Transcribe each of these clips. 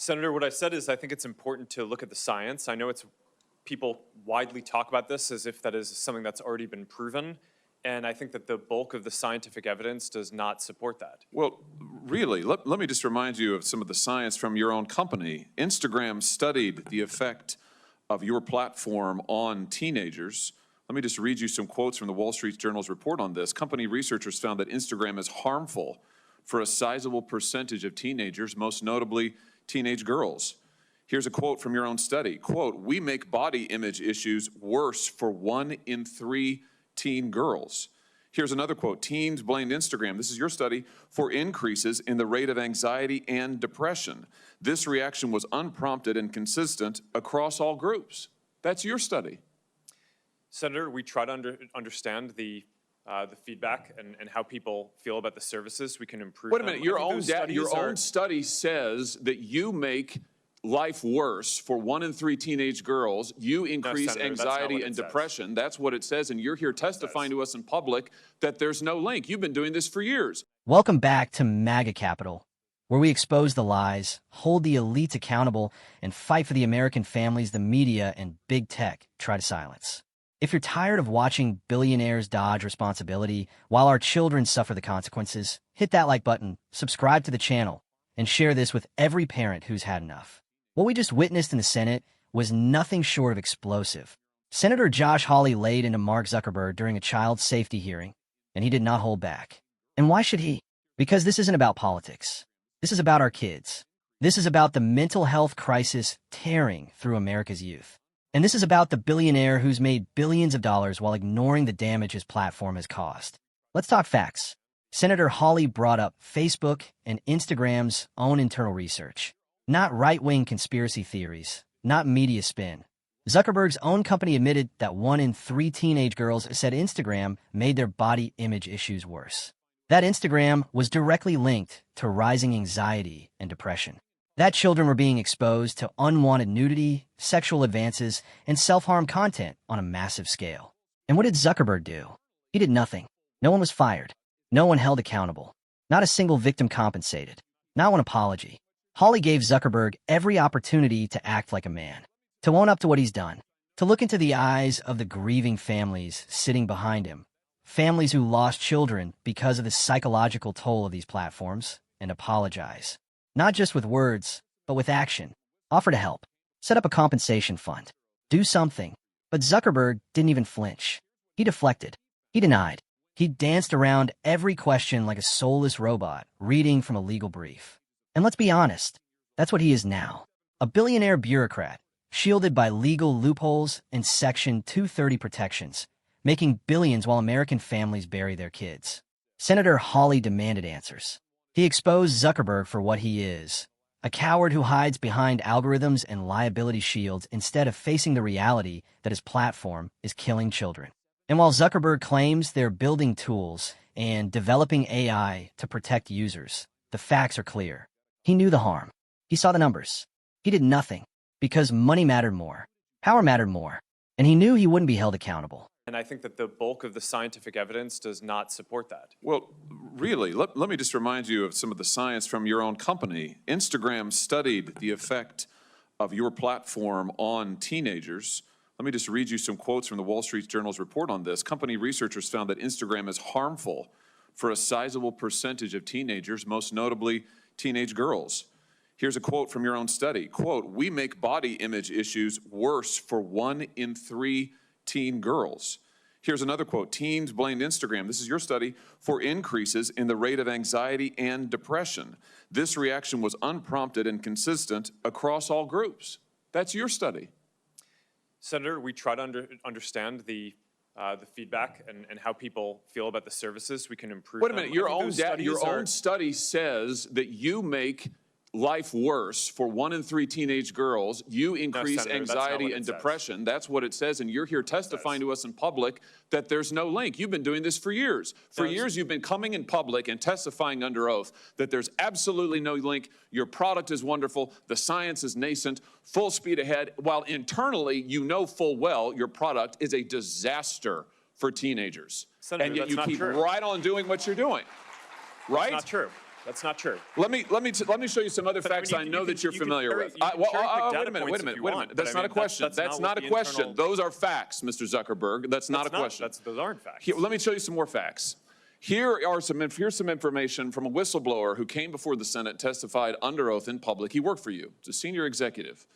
Senator, what I said is I think it's important to look at the science. I know people widely talk about this as if that is something that's already been proven. And I think that the bulk of the scientific evidence does not support that. Well, really, let me just remind you of some of the science from your own company. Instagram studied the effect of your platform on teenagers. Let me just read you some quotes from the Wall Street Journal's report on this. Company researchers found that Instagram is harmful for a sizable percentage of teenagers, most notably teenage girls. Here's a quote from your own study. Quote, "We make body image issues worse for 1 in 3 teen girls." Here's another quote. Teens blamed Instagram, this is your study, for increases in the rate of anxiety and depression. This reaction was unprompted and consistent across all groups. That's your study. Senator, we try to understand the feedback and how people feel about the services. We can improve. Wait a minute, your own study says that you make life worse for 1 in 3 teenage girls. You increase Senator, anxiety and depression. That's what it says, and you're here testifying to us in public that there's no link. You've been doing this for years. Welcome back to Maga Capital, where we expose the lies, hold the elites accountable, and fight for the American families the media and big tech try to silence. If you're tired of watching billionaires dodge responsibility while our children suffer the consequences, hit that like button, subscribe to the channel, and share this with every parent who's had enough. What we just witnessed in the Senate was nothing short of explosive. Senator Josh Hawley laid into Mark Zuckerberg during a child safety hearing, and he did not hold back. And why should he? Because this isn't about politics. This is about our kids. This is about the mental health crisis tearing through America's youth. And this is about the billionaire who's made billions of dollars while ignoring the damage his platform has caused. Let's talk facts. Senator Hawley brought up Facebook and Instagram's own internal research. Not right-wing conspiracy theories, not media spin. Zuckerberg's own company admitted that 1 in 3 teenage girls said Instagram made their body image issues worse. That Instagram was directly linked to rising anxiety and depression. That children were being exposed to unwanted nudity, sexual advances, and self-harm content on a massive scale. And what did Zuckerberg do? He did nothing. No one was fired. No one held accountable. Not a single victim compensated. Not one apology. Hawley gave Zuckerberg every opportunity to act like a man, to own up to what he's done, to look into the eyes of the grieving families sitting behind him, families who lost children because of the psychological toll of these platforms, and apologize. Not just with words, but with action. Offer to help. Set up a compensation fund. Do something. But Zuckerberg didn't even flinch. He deflected. He denied. He danced around every question like a soulless robot reading from a legal brief. And let's be honest, that's what he is now. A billionaire bureaucrat, shielded by legal loopholes and Section 230 protections, making billions while American families bury their kids. Senator Hawley demanded answers. He exposed Zuckerberg for what he is, a coward who hides behind algorithms and liability shields instead of facing the reality that his platform is killing children. And while Zuckerberg claims they're building tools and developing AI to protect users, the facts are clear. He knew the harm. He saw the numbers. He did nothing because money mattered more, power mattered more, and he knew he wouldn't be held accountable. And I think that the bulk of the scientific evidence does not support that. Well, really, let me just remind you of some of the science from your own company. Instagram studied the effect of your platform on teenagers. Let me just read you some quotes from the Wall Street Journal's report on this. Company researchers found that Instagram is harmful for a sizable percentage of teenagers, most notably teenage girls. Here's a quote from your own study. Quote, "We make body image issues worse for 1 in 3 teen girls." Here's another quote. Teens blamed Instagram, this is your study, for increases in the rate of anxiety and depression. This reaction was unprompted and consistent across all groups. That's your study. Senator, we try to understand the feedback and how people feel about the services. We can improve. Wait a minute, your own study says that you make life worse for 1 in 3 teenage girls. You increase Senator, anxiety and depression. That's what it says, and you're here testifying to us in public that there's no link. You've been doing this for years. For years, you've been coming in public and testifying under oath that there's absolutely no link. Your product is wonderful. The science is nascent, full speed ahead, while internally, you know full well your product is a disaster for teenagers. Senator, and yet that's you not keep true. right on doing what you're doing, right? That's not true. That's not true. Let me show you some other facts you I can- know you that can- you're you can familiar cherry- with. you can cherry-pick data Wait a points if minute. you Wait a want, minute. but That's I not a mean, question. that's That's not not a what the question. internal- Those are facts, Mr. Zuckerberg. That's not a question. Those aren't facts. Let me show you some more facts. Here's some information from a whistleblower who came before the Senate, testified under oath in public. He worked for you. It's a senior executive.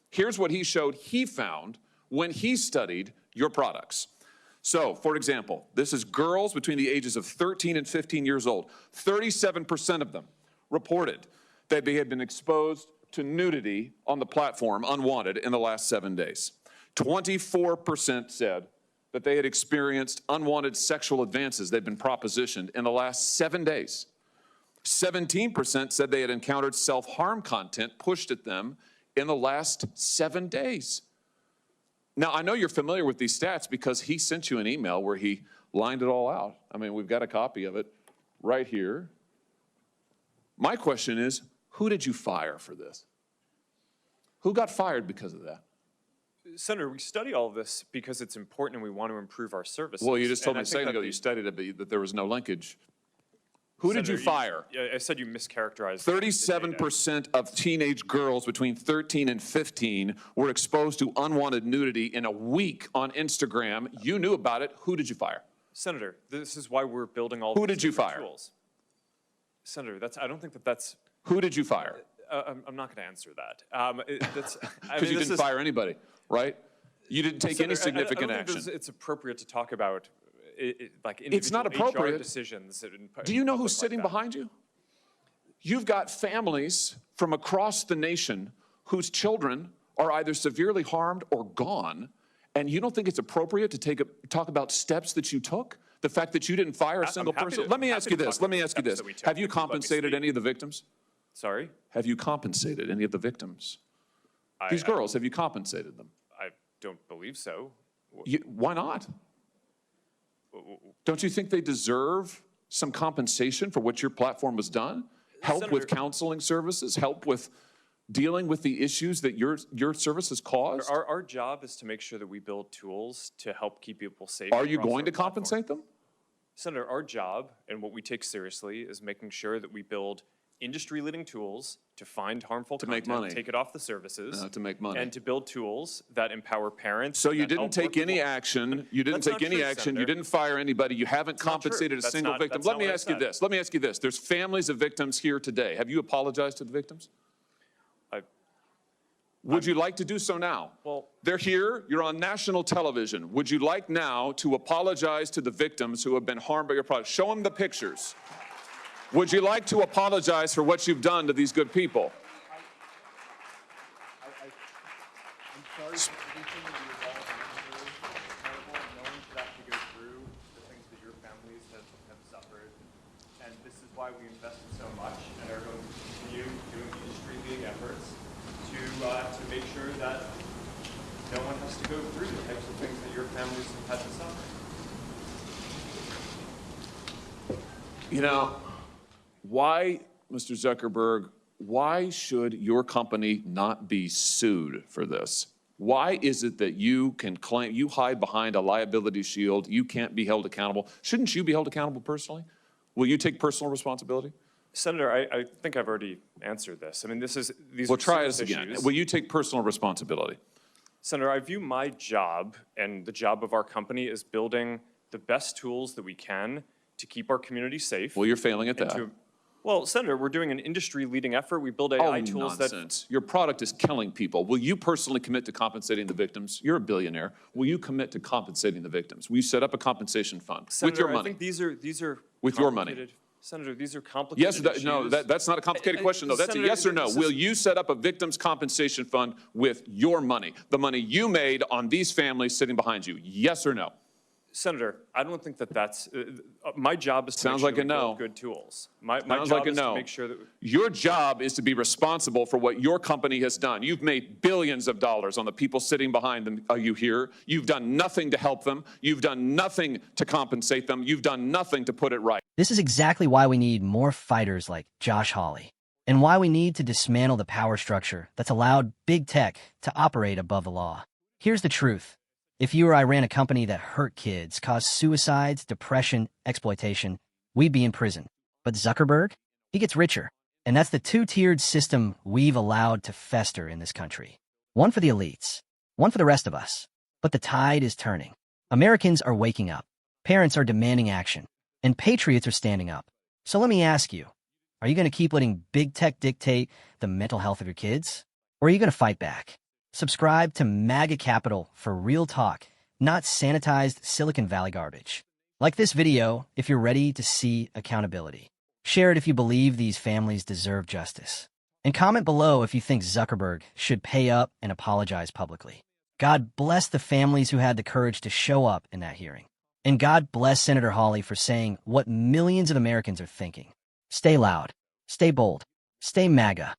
Here's what he showed he found when he studied your products. So, for example, this is girls between the ages of 13 and 15 years old. 37% of them reported that they had been exposed to nudity on the platform unwanted in the last 7 days. 24% said that they had experienced unwanted sexual advances they'd been propositioned in the last 7 days. 17% said they had encountered self-harm content pushed at them in the last 7 days. Now, I know you're familiar with these stats because he sent you an email where he lined it all out. I mean, we've got a copy of it right here. My question is, who did you fire for this? Who got fired because of that? Senator, we study all of this because it's important and we want to improve our services. Well, you just told And me I a think second that ago the- you studied it, but that there was no linkage. Who did you Senator, fire? I said you mischaracterized. the data. 37% of teenage girls between 13 and 15 were exposed to unwanted nudity in a week on Instagram. You knew about it. Who did you fire? Senator, this is why we're building all Who these did you different fire? tools. Senator, I don't think that's, Who did you fire? I'm not going to answer that. I Because mean, you this didn't is- fire anybody, right? You didn't take any Senator, significant I don't think action. it's appropriate to talk about like It's not individual HR appropriate. decisions. Do you know who's sitting behind you? You've got families from across the nation whose children are either severely harmed or gone, and you don't think it's appropriate to talk about steps that you took? The fact that you didn't fire a single happy person? to- Let me happy ask to you talk this. about Let me the ask you steps this. that we took Have you if you'd let me compensated speak. any of the victims? Sorry? Have you compensated any of the victims? I- These I- girls, have you compensated them? I don't believe so. Why not? Don't you think they deserve some compensation for what your platform has done? Help with Senator- counseling services, help with dealing with the issues that your service has caused? Our job is to make sure that we build tools to help keep people safe. Are you across going our to platform. compensate them? Senator, our job and what we take seriously is making sure that we build industry-leading tools to find harmful To make content, money. take it off the services. To make money. And to build tools that empower parents. So you that didn't help take any working- action, you didn't That's take not any true, action, you Senator. didn't fire anybody, you haven't not true. compensated a That's single not- victim. that's Let not me what I ask you said. this, let me ask you this. There's families of victims here today. Have you apologized to the victims? Would you like to do so now? Well- They're here, you're on national television. Would you like now to apologize to the victims who have been harmed by your product? Show them the pictures. Would you like to apologize for what you've done to these good people? I'm sorry for everything that you've all been through. It's terrible. No one should have to go through the things that your families have suffered. And this is why we invested so much and are going to continue doing industry-leading efforts to make sure that no one has to go through the types of things that your families have had to suffer. You know, why, Mr. Zuckerberg, why should your company not be sued for this? Why is it that you can claim, you hide behind a liability shield, you can't be held accountable? Shouldn't you be held accountable personally? Will you take personal responsibility? Senator, I think I've already answered this. I mean, these Well, are try serious this again. issues. Will you take personal responsibility? Senator, I view my job and the job of our company as building the best tools that we can to keep our community safe. Well, you're failing at and that. Well, Senator, we're doing an industry-leading effort. We build AI tools that... Nonsense. Your product is killing people. Will you personally commit to compensating the victims? You're a billionaire. Will you commit to compensating the victims? Will you set up a compensation fund Senator, with your I money? think these are With your money. complicated- Senator, these are complicated Yes, issues. no, that's not a complicated question, though. That's a Senator, yes or no. this is- Will you set up a victims' compensation fund with your money, the money you made on these families sitting behind you? Yes or no? Senator, I don't think that that's... my job is to Sounds make sure like a we build no. good tools. My Sounds job like a is no. to make sure that... Your job is to be responsible for what your company has done. You've made billions of dollars on the people sitting behind them. Are you here? You've done nothing to help them. You've done nothing to compensate them. You've done nothing to put it right. This is exactly why we need more fighters like Josh Hawley, and why we need to dismantle the power structure that's allowed big tech to operate above the law. Here's the truth. If you or I ran a company that hurt kids, caused suicides, depression, exploitation, we'd be in prison. But Zuckerberg? he gets richer. And that's the two-tiered system we've allowed to fester in this country. One for the elites, one for the rest of us. But the tide is turning. Americans are waking up. Parents are demanding action. And patriots are standing up. So let me ask you, are you going to keep letting big tech dictate the mental health of your kids? Or are you going to fight back? Subscribe to Maga Capital for real talk, not sanitized Silicon Valley garbage. Like this video if you're ready to see accountability. Share it if you believe these families deserve justice. And comment below if you think Zuckerberg should pay up and apologize publicly. God bless the families who had the courage to show up in that hearing. And God bless Senator Hawley for saying what millions of Americans are thinking. Stay loud, stay bold, stay MAGA.